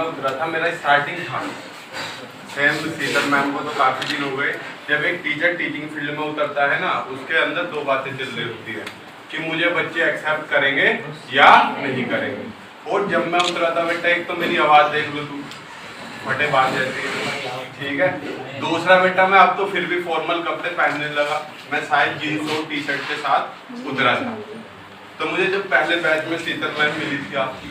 उतरा था, मेरा स्टार्टिंग था सेम शीतल मैम को तो काफ़ी दिन हो गए। जब एक टीचर टीचिंग फील्ड में उतरता है ना, उसके अंदर दो बातें चल रही होती है कि मुझे बच्चे एक्सेप्ट करेंगे या नहीं करेंगे। और जब मैं उतरा था बेटा, एक तो मेरी आवाज़ देख लो तू, फटे बात जैसी, ठीक है। दूसरा बेटा, मैं अब तो फिर भी फॉर्मल कपड़े पहनने लगा। मैं शायद जीन्स और टी शर्ट के साथ उतरा था। तो मुझे जब पहले बैच में शीतल मैम मिली थी आपकी,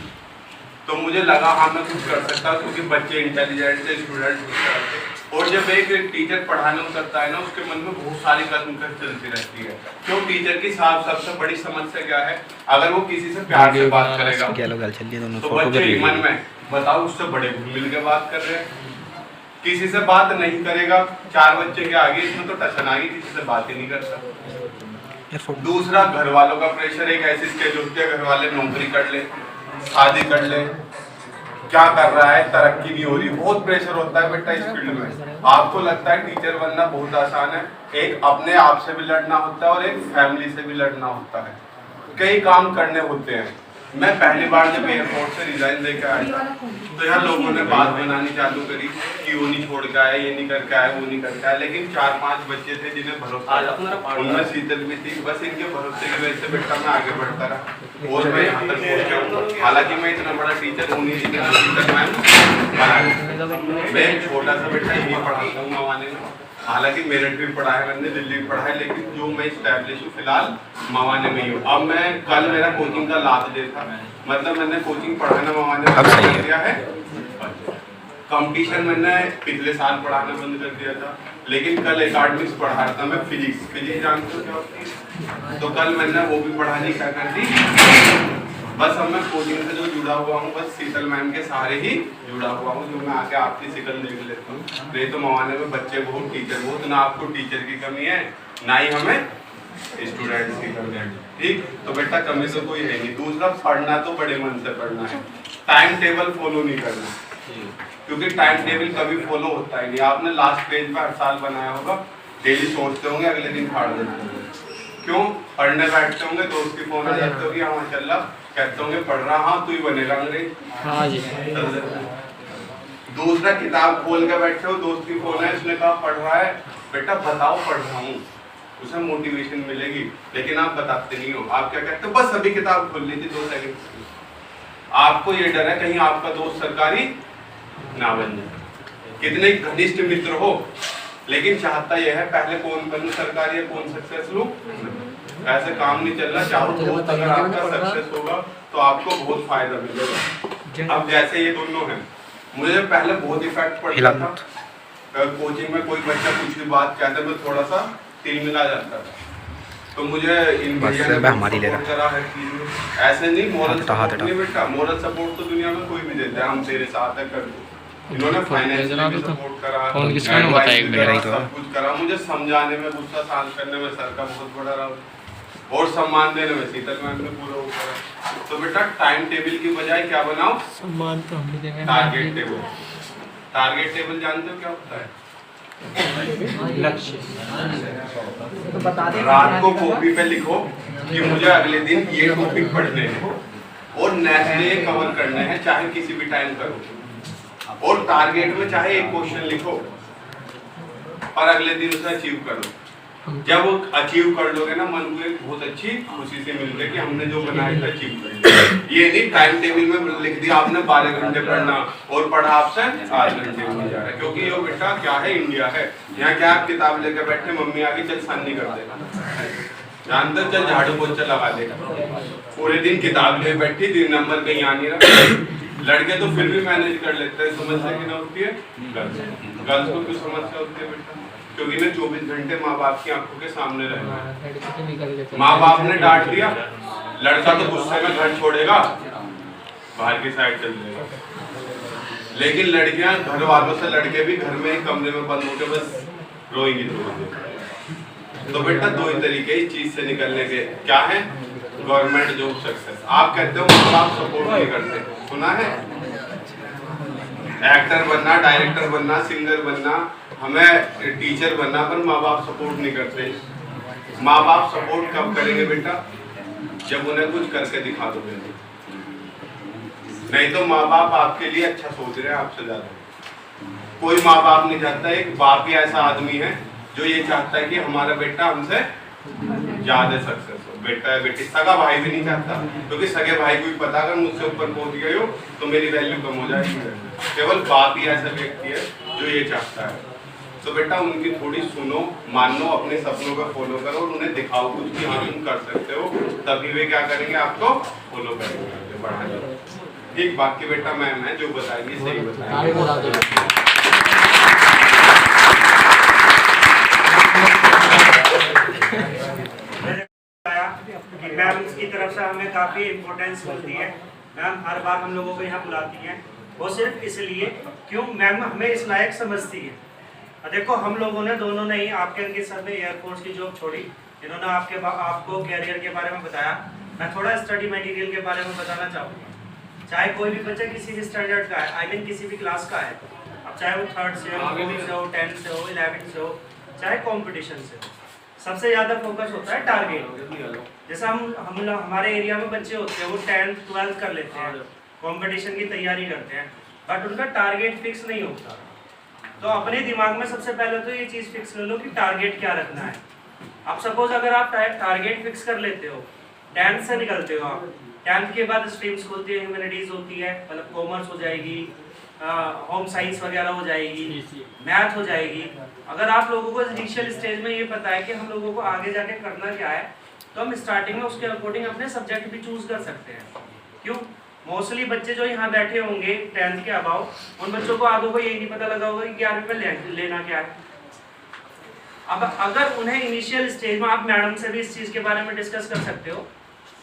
तो मुझे लगा हाँ मैं कुछ कर सकता हूँ, क्योंकि बच्चे इंटेलिजेंट थे, स्टूडेंट कुछ करते। और जब एक टीचर पढ़ाने उतरता है ना, उसके मन में बहुत सारी कसमकस चलती रहती है। क्यों? टीचर की सबसे बड़ी समस्या क्या है? अगर वो किसी से प्यार से बात करेगा तो बच्चे मन में बताओ उससे बड़े मिल के बात कर रहे हैं। किसी से बात नहीं करेगा, चार बच्चे के आगे इसमें तो टसन आ गई, किसी से बात ही नहीं करता। दूसरा, घर वालों का प्रेशर। एक ऐसी स्टेज होती है, घर वाले नौकरी कर ले, शादी कर ले, क्या कर रहा है, तरक्की नहीं हो रही, बहुत प्रेशर होता है बेटा इस फील्ड में। आपको लगता है टीचर बनना बहुत आसान है, एक अपने आप से भी लड़ना होता है और एक फैमिली से भी लड़ना होता है, कई काम करने होते हैं। मैं पहली बार जब एयरपोर्ट से रिजाइन देकर आया तो यहाँ लोगों ने बात बनानी चालू करी कि वो नहीं छोड़ के आया, ये नहीं करके आया, वो नहीं करके आया। लेकिन 4-5 बच्चे थे जिन्हें भरोसा, उनमें शीतल भी थी। बस इनके भरोसे की वजह से बेटा मैं आगे बढ़ता रहा और मैं यहाँ तक पहुँच गया हूँ। हालांकि मैं इतना बड़ा टीचर हूँ नहीं, लेकिन शीतल मैम, मैं छोटा सा बेटा यही पढ़ाता हूँ मवाने में। हालांकि मेरठ भी पढ़ा है मैंने, दिल्ली भी पढ़ा है, लेकिन जो मैं स्टैब्लिश हूँ फिलहाल मवाने में ही हूँ। अब मैं कल मेरा कोचिंग का लास्ट डे था, मतलब मैंने कोचिंग पढ़ाना मवाने में कर दिया है। कंपटीशन मैंने पिछले साल पढ़ाना बंद कर दिया था, लेकिन कल एकेडमिक्स पढ़ा रहा था मैं, फिजिक्स जानते हो क्या होती है? तो कल मैंने वो भी पढ़ानी क्या कर दी। बस अब मैं कोचिंग से जो जुड़ा हुआ हूँ, बस शीतल मैम के सहारे ही जुड़ा हुआ हूँ, जो मैं आके आपकी शिकल देख लेता हूँ। नहीं तो मवाने में बच्चे बहुत, टीचर बहुत, ना आपको टीचर की कमी है ना ही हमें स्टूडेंट्स की कमी है। ठीक, तो बेटा कमी तो कोई है नहीं। दूसरा, पढ़ना तो बड़े मन से पढ़ना है, टाइम टेबल फॉलो नहीं करना, क्योंकि टाइम टेबल कभी फॉलो होता ही नहीं। आपने लास्ट पेज पर हर साल बनाया होगा, डेली सोचते होंगे, अगले दिन फाड़ देते होंगे। क्यों? पढ़ने बैठते होंगे, दोस्त की फोन आ जाते होगी, हाँ चल रहा, कहते होंगे पढ़ रहा, हाँ तू ही बनेगा अंग्रेज। हाँ जी। दूसरा, किताब खोल के बैठे हो, दोस्त की फोन है, उसने कहा पढ़ रहा है, बेटा बताओ पढ़ रहा हूँ, उसे मोटिवेशन मिलेगी। लेकिन आप बताते नहीं हो, आप क्या कहते हो, बस अभी किताब खोल ली थी 2 सेकंड। आपको ये डर है कहीं आपका दोस्त सरकारी ना बन जाए। कितने घनिष्ठ मित्र हो, लेकिन चाहता यह है पहले कौन बनूं सरकारी या कौन सक्सेस लूं। ऐसे काम नहीं चल रहा। चाहो दोस्त अगर आपका सक्सेस होगा तो आपको बहुत फायदा मिलेगा। अब जैसे ये दोनों हैं, मुझे पहले बहुत इफेक्ट पड़ता था, कोचिंग में कोई बच्चा कुछ भी बात कहता मैं थोड़ा सा तिलमिला जाता था, तो मुझे इन भैया ने सपोर्ट करा है कि ऐसे नहीं, मोरल सपोर्ट नहीं बेटा, मोरल सपोर्ट तो दुनिया में कोई भी देता है, हम तेरे साथ है कर दो। इन्होंने फाइनेंशियली सपोर्ट करा, सब कुछ करा, मुझे समझाने में, गुस्सा शांत करने में सर का बहुत बड़ा रोल, और सम्मान देने में शीतल मैम ने पूरा वो करा। तो बेटा टाइम टेबल की बजाय क्या बनाओ, सम्मान तो हम देंगे, टारगेट टेबल। टारगेट टेबल जानते हो क्या होता है? लक्ष्य। तो बता दें, रात को कॉपी पे लिखो कि मुझे अगले दिन ये टॉपिक पढ़ने हैं और नेक्स्ट डे कवर करने हैं, चाहे किसी भी टाइम करो। और टारगेट में चाहे एक क्वेश्चन लिखो और अगले दिन उसे अचीव करो। जब वो अचीव कर लोगे ना, मन को एक बहुत अच्छी खुशी से मिल रही कि हमने जो बनाया था अचीव कर लिया। ये नहीं टाइम टेबल में लिख दिया आपने 12 घंटे पढ़ना और पढ़ा आपसे 8 घंटे हो जा रहा है। क्योंकि ये बेटा क्या है, इंडिया है, यहाँ क्या आप किताब लेकर बैठे, मम्मी आगे चल सानी कर देगा, जानते चल झाड़ू पोछा लगा देगा, पूरे दिन किताब ले बैठी, 3 नंबर कहीं आ नहीं रहा। लड़के तो फिर भी मैनेज कर लेते हैं। समस्या की ना होती है गर्ल्स को, क्यों समस्या होती है बेटा? क्योंकि ना 24 घंटे माँ बाप की आंखों के सामने रहना है। माँ बाप ने डांट दिया, लड़का तो गुस्से में घर छोड़ेगा, बाहर की साइड चल जाएगा। लेकिन लड़कियां घर वालों से लड़के भी घर में एक कमरे में बंद होकर बस रोएंगी तो। तो बेटा 2 ही तरीके इस चीज से निकलने के, क्या है? Government job success. आप कहते हो माँ बाप सपोर्ट नहीं करते, सुना है? एक्टर बनना, डायरेक्टर बनना, सिंगर बनना, हमें टीचर बनना, पर माँ बाप सपोर्ट नहीं करते। माँ बाप सपोर्ट कब करेंगे बेटा? जब उन्हें कुछ करके दिखा दोगे। नहीं तो माँ बाप आपके लिए अच्छा सोच रहे हैं आपसे ज्यादा। कोई माँ बाप नहीं चाहता, एक बाप ही ऐसा आदमी है जो ये चाहता है कि हमारा बेटा हमसे ज्यादा सक्सेस हो। बेटा है बेटी, सगा भाई भी नहीं चाहता, क्योंकि सगे भाई को भी पता अगर मुझसे ऊपर पहुंच गए हो तो मेरी वैल्यू कम हो जाएगी। केवल बाप ही ऐसा व्यक्ति है जो ये चाहता है। तो बेटा उनकी थोड़ी सुनो, मानो, अपने सपनों को फॉलो करो और उन्हें दिखाओ कुछ कि हाँ तुम कर सकते हो, तभी वे क्या करेंगे, आपको फॉलो करेंगे, बढ़ाएंगे। ठीक, बाकी बेटा मैम है जो बताएंगे सही बताएंगे। मैम की तरफ से हमें काफ़ी इम्पोर्टेंस मिलती है। मैम हर बार हम लोगों को यहाँ बुलाती हैं, वो सिर्फ इसलिए क्यों मैम हमें इस लायक समझती है। देखो हम लोगों ने दोनों ने ही आपके अंकित सर ने एयरफोर्स की जॉब छोड़ी, इन्होंने आपको कैरियर के बारे में बताया। मैं थोड़ा स्टडी मटेरियल के बारे में बताना चाहूँगा। चाहे कोई भी बच्चा किसी भी स्टैंडर्ड का है, आई मीन किसी भी क्लास का है, अब चाहे वो 3rd से हो, 4th से हो, 10th से हो, 11th से हो, चाहे कॉम्पिटिशन से हो, सबसे ज़्यादा फोकस होता है टारगेट। जैसे हमारे एरिया में बच्चे होते हैं वो 10th 12th कर लेते हैं, कंपटीशन की तैयारी करते हैं, बट उनका टारगेट फिक्स नहीं होता। तो अपने दिमाग में सबसे पहले तो ये चीज़ फिक्स कर लो कि टारगेट क्या रखना है। अब सपोज अगर आप टारगेट फिक्स कर लेते हो, 10th से निकलते हो आप, 10th के बाद स्ट्रीम्स होती है, ह्यूमैनिटीज़ होती है, मतलब कॉमर्स हो जाएगी, होम साइंस वगैरह हो जाएगी, मैथ हो जाएगी। अगर आप लोगों को इनिशियल स्टेज में ये पता है कि हम लोगों को आगे जाके करना क्या है, तो हम स्टार्टिंग में उसके अकॉर्डिंग अपने सब्जेक्ट भी चूज कर सकते हैं। क्यों? मोस्टली बच्चे जो यहाँ बैठे होंगे 10th के अबाव, उन बच्चों को आधों को यही नहीं पता लगा होगा कि 11वीं में लेना क्या है। अब अगर उन्हें इनिशियल स्टेज में, आप मैडम से भी इस चीज़ के बारे में डिस्कस कर सकते हो,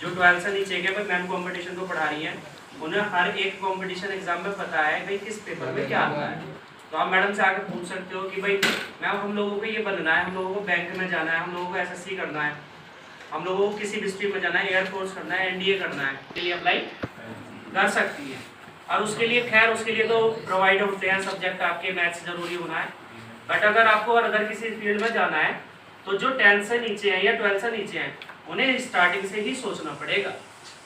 जो 12th से नीचे के भाई मैम कॉम्पिटिशन को पढ़ा रही हैं, उन्हें हर एक कॉम्पिटिशन एग्जाम में पता है भाई किस पेपर में क्या आता है। तो आप मैडम से आकर पूछ सकते हो कि भाई मैम हम लोगों को ये बनना है, हम लोगों को बैंक में जाना है, हम लोगों को SSC करना है, हम लोगों को किसी डिस्ट्रिक्ट में जाना है, एयरफोर्स करना है, NDA करना है, के लिए अप्लाई कर सकती है। और उसके लिए खैर उसके लिए तो प्रोवाइड होते हैं सब्जेक्ट, आपके मैथ्स जरूरी होना है। बट अगर आपको अगर किसी फील्ड में जाना है तो जो 10th से नीचे हैं या 12th से नीचे हैं उन्हें स्टार्टिंग से ही सोचना पड़ेगा।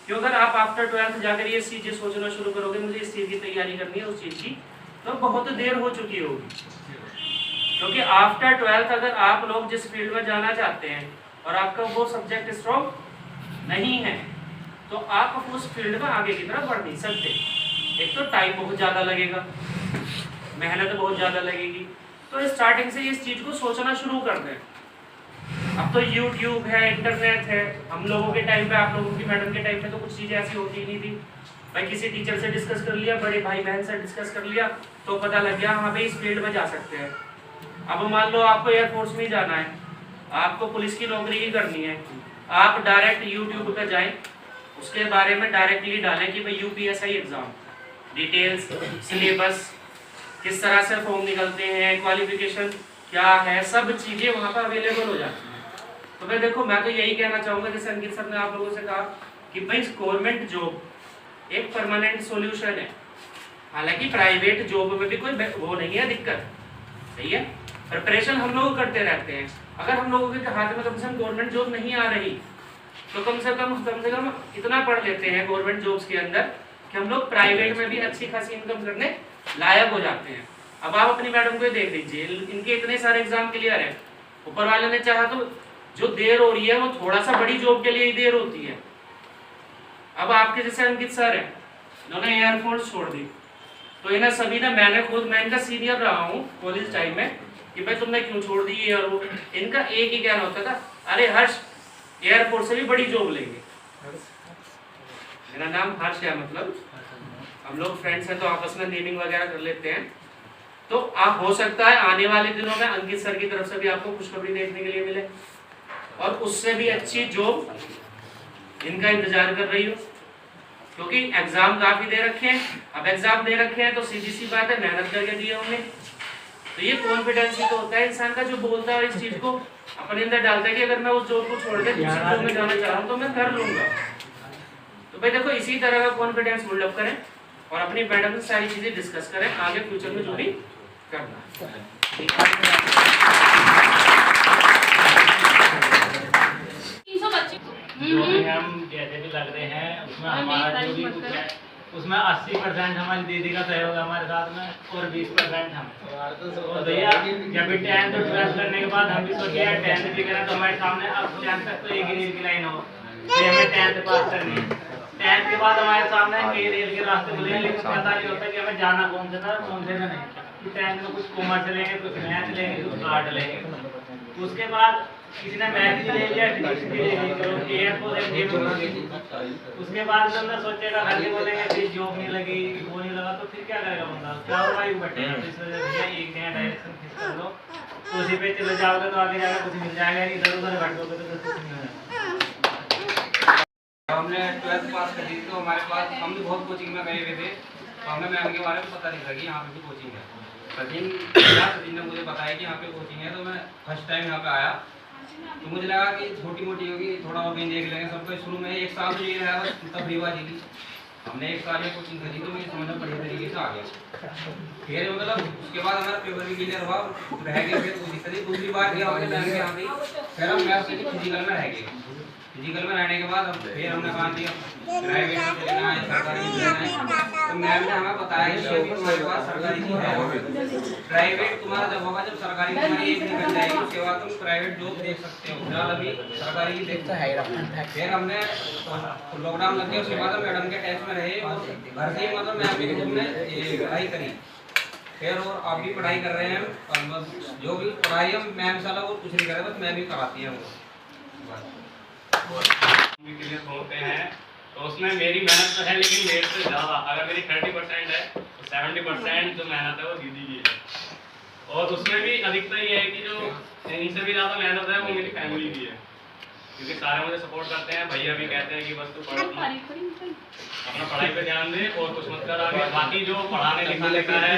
क्यों? अगर आप आफ्टर 12th जाकर ये चीज़ें सोचना शुरू करोगे, मुझे इस चीज़ की तैयारी करनी है, उस चीज़ की, तो बहुत देर हो चुकी होगी। क्योंकि आफ्टर 12th अगर आप लोग जिस फील्ड में जाना चाहते हैं और आपका वो सब्जेक्ट स्ट्रॉन्ग नहीं है तो आप उस फील्ड में आगे की तरफ बढ़ नहीं सकते। एक तो टाइम बहुत ज़्यादा लगेगा, मेहनत बहुत ज़्यादा लगेगी। तो स्टार्टिंग से इस चीज़ को सोचना शुरू कर दें। अब तो YouTube है, इंटरनेट है। हम लोगों के टाइम पे, आप लोगों की मैडम के टाइम पे तो कुछ चीज़ें ऐसी होती नहीं थी। भाई किसी टीचर से डिस्कस कर लिया, बड़े भाई बहन से डिस्कस कर लिया तो पता लग गया हाँ भाई इस फील्ड में जा सकते हैं। अब मान लो आपको एयरफोर्स में जाना है, आपको पुलिस की नौकरी ही करनी है, आप डायरेक्ट YouTube पे जाएं, उसके बारे में डायरेक्टली डालें कि भाई UPSI एग्ज़ाम, डिटेल्स, सिलेबस, किस तरह से फॉर्म निकलते हैं, क्वालिफिकेशन क्या है, सब चीज़ें वहाँ पर अवेलेबल हो जाती हैं। तो भाई देखो मैं तो यही कहना चाहूँगा, जैसे अंकित सर ने आप लोगों से कहा कि भाई गवर्नमेंट जॉब एक परमानेंट सॉल्यूशन है। हालांकि प्राइवेट जॉब में भी कोई वो नहीं है दिक्कत, सही है, प्रिपरेशन हम लोग करते रहते हैं। अगर हम लोगों के हाथ में कम से कम गवर्नमेंट जॉब नहीं आ रही तो कम से कम इतना पढ़ लेते हैं गवर्नमेंट जॉब्स के अंदर कि हम लोग प्राइवेट में भी अच्छी खासी इनकम करने लायक हो जाते हैं। अब आप अपनी मैडम को देख लीजिए, इनके इतने सारे एग्जाम क्लियर है, ऊपर वाले ने चाहा तो जो देर हो रही है वो थोड़ा सा बड़ी जॉब के लिए ही देर होती है। अब आपके जैसे अंकित सर है, इन्होंने एयरफोर्स छोड़ दी, तो इन्हें सभी ने, मैं इनका सीनियर रहा हूँ कॉलेज टाइम में, कि भाई तुमने क्यों छोड़ दी ये और वो। इनका एक ही कहना होता था, अरे हर्ष एयरफोर्स से भी बड़ी जॉब लेंगे। मेरा नाम हर्ष है, मतलब हम लोग फ्रेंड्स हैं तो आपस में नेमिंग वगैरह कर लेते हैं। तो आप हो सकता है आने वाले दिनों में अंकित सर की तरफ से भी आपको खुशखबरी देखने के लिए मिले और उससे भी अच्छी जॉब इनका इंतजार कर रही हो, क्योंकि एग्जाम काफी दे रखे हैं। अब एग्जाम दे रखे हैं तो सीधी सी बात है मेहनत करके दिए होंगे, तो ये कॉन्फिडेंस ही तो होता है इंसान का, जो बोलता है इस चीज को अपने अंदर डालता है कि अगर मैं उस जॉब को छोड़ के दूसरी जॉब में जाना चाह रहा हूँ तो मैं कर लूंगा। तो भाई देखो इसी तरह का कॉन्फिडेंस बिल्डअप करें और अपनी मैडम से सारी चीजें डिस्कस करें आगे फ्यूचर में जो भी करना जो भी हम जैसे भी लग रहे हैं उसमें हमारा जो भी कुछ है उसमें 80% हमारी दीदी का सहयोग है हमारे साथ में और 20% हम। और भैया जब भी 10th और 12th करने के बाद हम भी सोचे 10th भी करें तो हमारे सामने अब 10th तक तो एक ही रेल की लाइन हो, तो हमें 10th पास करनी है। 10th के बाद हमारे सामने कई रेल के रास्ते खुले हैं, लेकिन पता नहीं होता कि हमें जाना कौन से था कौन से में नहीं। 10th में कुछ कॉमर्स लेंगे, कुछ मैथ लेंगे, कुछ आर्ट लेंगे। उसके बाद किसी ने मैथ भी ले लिया, फिजिक्स भी ले ली, तो एयर को उसके बाद जब मैं सोचेगा घर के बोलेंगे फिर जॉब नहीं लगी, वो नहीं लगा, तो फिर क्या करेगा बंदा? क्या होगा यू बैठेगा। तो इस वजह से एक नया डायरेक्शन फिक्स कर लो, तो उसी पे चले जाओगे तो आगे जाकर कुछ मिल जाएगा, नहीं इधर उधर भटकोगे तो कुछ नहीं होगा। हमने 12th पास कर दी तो हमारे पास हम भी बहुत कोचिंग में गए हुए थे, तो हमें मैम के बारे में पता नहीं था कि यहाँ पे भी कोचिंग है। सचिन ने मुझे बताया कि यहाँ पे कोचिंग है, तो मैं फर्स्ट टाइम यहाँ पे आया तो मुझे लगा कि छोटी मोटी होगी, थोड़ा और कहीं देख लेंगे। सबको शुरू में 1 साल तो ये रहा बस तफरीबाजी की। हमने 1 साल में कोचिंग करी तो मुझे समझना बढ़िया तरीके से आ गया। फिर मतलब उसके बाद हमारा पेपर भी क्लियर हुआ, रह गए। फिर कोई दिक्कत नहीं, दूसरी बार गया हमने मैम के यहाँ पे, फिर हम मैथ से फिजिकल में रह गए। फिजिकल में रहने के बाद फिर हमने कहा कि प्राइवेट में चलेना है, सरकारी में चलेना है। तो मैम ने हमें बताया कि अभी तुम्हारे पास सरकारी की है, प्राइवेट तुम्हारा जब होगा, जब सरकारी तुम्हारी एक निकल जाएगी उसके बाद तुम प्राइवेट जॉब देख सकते हो। फिलहाल अभी सरकारी की देखते हैं। फिर हमने लॉकडाउन लग गया, उसके बाद मैडम के टेस्ट में रहे और घर से ही मतलब मैम के ग्रुप में पढ़ाई करी। फिर और आप भी पढ़ाई कर रहे हैं, और जो भी पढ़ाई हम मैम साला वो कुछ नहीं कर रहे, बस मैम ही कराती है वो के लिए सोचते हैं। तो उसमें मेरी मेहनत तो है, लेकिन मेरे से ज़्यादा अगर मेरी 30% है तो 70% जो मेहनत है वो दीदी की है। और उसमें भी अधिकतर ये है कि जो इनसे भी ज़्यादा मेहनत है वो मेरी फैमिली की है, क्योंकि सारे मुझे सपोर्ट करते हैं। भैया भी कहते हैं कि बस तू पढ़, अपना पढ़ाई पे ध्यान दे और कुछ मत कर आगे। बाकी जो पढ़ाने लिखाने का है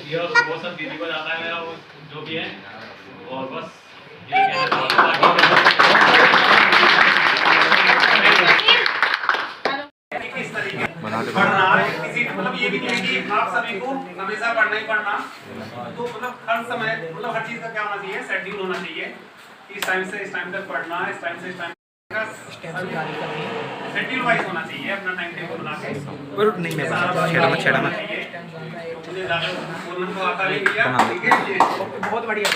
ये वो सब दीदी को जाता है मेरा, वो जो भी है। और बस ये कहना चाहूँगा पढ़ना किसी मतलब ये भी नहीं है कि आप सभी को हमेशा पढ़ना ही पढ़ना, तो मतलब हर समय मतलब हर चीज़ का क्या होना चाहिए, शेड्यूल होना चाहिए। इस टाइम से इस टाइम तक पढ़ना, इस टाइम से इस टाइम शेड्यूल वाइज होना चाहिए, अपना टाइम टेबल बना के। नहीं मैं छेड़ा मत मुझे ज़्यादा बोलना तो आता नहीं किया, ठीक है, ये बहुत बढ़िया।